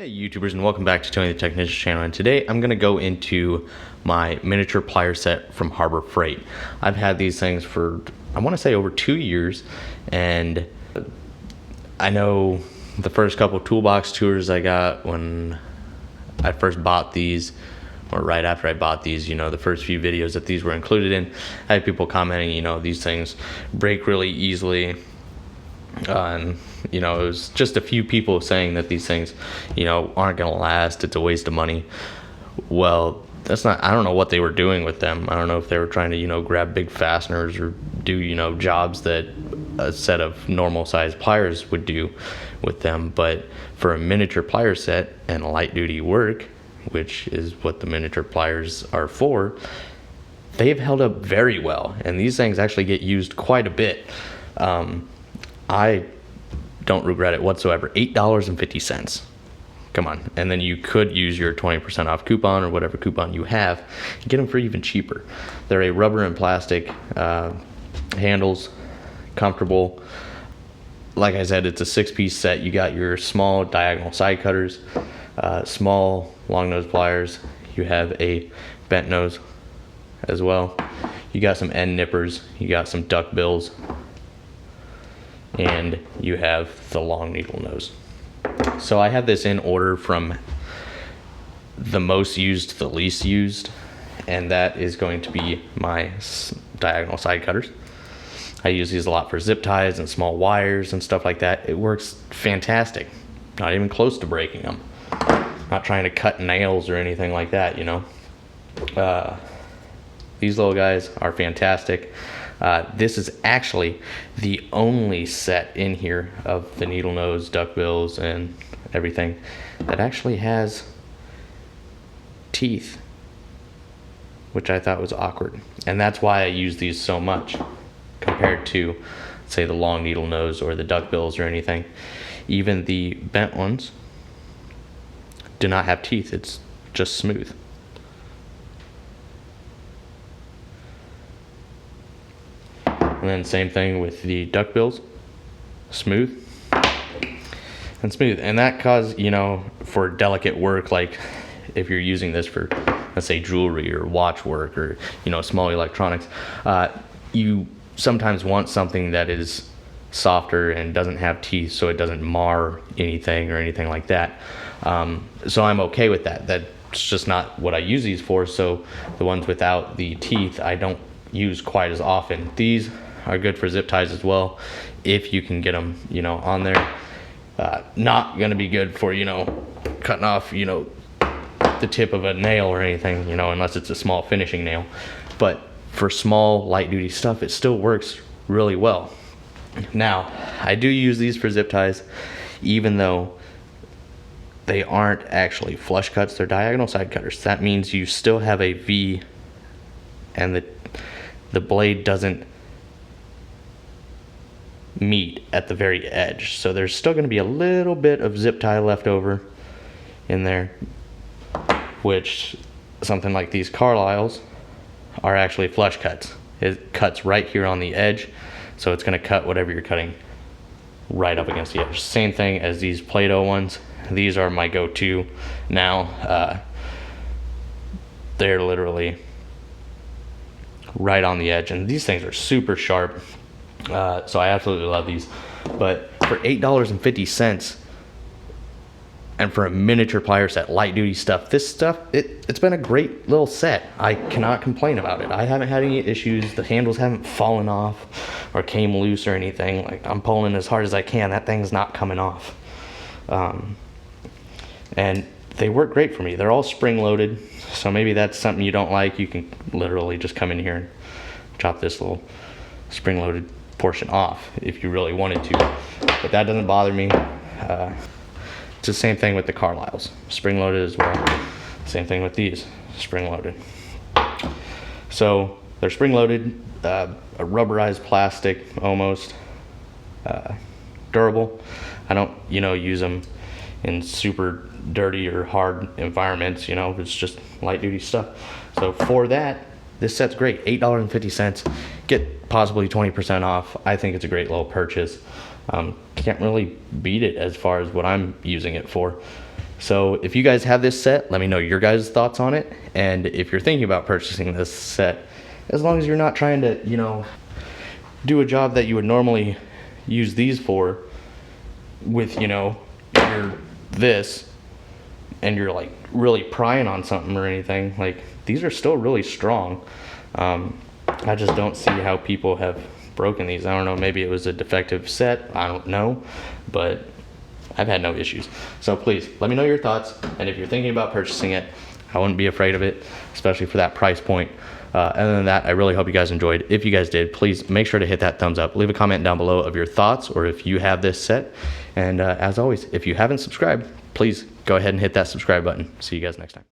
Hey YouTubers, and welcome back to Tony the Technician channel, and today I'm going to go into my miniature plier set from Harbor Freight. I've had these things for, I want to say, over 2 years, and I know the first couple toolbox tours I got when I first bought these, or right after I bought these, the first few videos that these were included in, I had people commenting, these things break really easily. And it was just a few people saying that these things aren't gonna last, it's a waste of money. Well, that's not, I don't know what they were doing with them. I don't know if they were trying to grab big fasteners or do jobs that a set of normal size pliers would do with them. But for a miniature plier set and light duty work, which is what the miniature pliers are for, they've held up very well, and these things actually get used quite a bit. I don't regret it whatsoever. $8.50. Come on. And then you could use your 20% off coupon or whatever coupon you have. Get them for even cheaper. They're a rubber and plastic handles, comfortable. Like I said, it's a 6-piece set. You got your small diagonal side cutters, small long nose pliers. You have a bent nose as well. You got some end nippers. You got some duck bills. And you have the long needle nose. So I have this in order from the most used to the least used, and that is going to be my diagonal side cutters. I use these a lot for zip ties and small wires and stuff like that. It works fantastic. Not even close to breaking them. Not trying to cut nails or anything like that, These little guys are fantastic. This is actually the only set in here of the needle nose, duck bills, and everything that actually has teeth, which I thought was awkward. And that's why I use these so much compared to, say, the long needle nose or the duck bills or anything. Even the bent ones do not have teeth. It's just smooth. And then same thing with the duck bills, smooth and smooth. And that cause, for delicate work, like if you're using this for, let's say, jewelry or watch work or, small electronics, you sometimes want something that is softer and doesn't have teeth so it doesn't mar anything or anything like that. So I'm okay with that. That's just not what I use these for. So the ones without the teeth, I don't use quite as often. These are good for zip ties as well, if you can get them, on there. Not gonna be good for, cutting off, the tip of a nail or anything, unless it's a small finishing nail. But for small light duty stuff, it still works really well. Now, I do use these for zip ties, even though they aren't actually flush cuts, they're diagonal side cutters. That means you still have a V, and the blade doesn't meet at the very edge, so there's still going to be a little bit of zip tie left over in there, which something like these Carlisles are actually flush cuts. It cuts right here on the edge, so it's going to cut whatever you're cutting right up against the edge. Same thing as these Play-Doh ones. These are my go-to now. They're literally right on the edge, and these things are super sharp. So I absolutely love these. But for $8.50 and for a miniature plier set, light duty stuff, this stuff, it's been a great little set. I cannot complain about it. I haven't had any issues. The handles haven't fallen off or came loose or anything. Like, I'm pulling as hard as I can. That thing's not coming off. And they work great for me. They're all spring loaded. So maybe that's something you don't like. You can literally just come in here and chop this little spring loaded portion off if you really wanted to, but that doesn't bother me. It's the same thing with the Carlisles, spring loaded as well. Same thing with these, spring loaded. So they're spring loaded, a rubberized plastic, almost durable. I don't use them in super dirty or hard environments. It's just light duty stuff. So for that, this set's great. $8.50. Get possibly 20% off. I think it's a great little purchase. Can't really beat it as far as what I'm using it for. So if you guys have this set, let me know your guys' thoughts on it. And if you're thinking about purchasing this set, as long as you're not trying to, you know, do a job that you would normally use these for with, you know, this, and you're like really prying on something or anything, like these are still really strong. I just don't see how people have broken these. I don't know, maybe it was a defective set, I don't know, but I've had no issues. So please let me know your thoughts, and if you're thinking about purchasing it, I wouldn't be afraid of it, especially for that price point. Other than that, I really hope you guys enjoyed. If you guys did, please make sure to hit that thumbs up. Leave a comment down below of your thoughts, or if you have this set. And as always, if you haven't subscribed, please go ahead and hit that subscribe button. See you guys next time.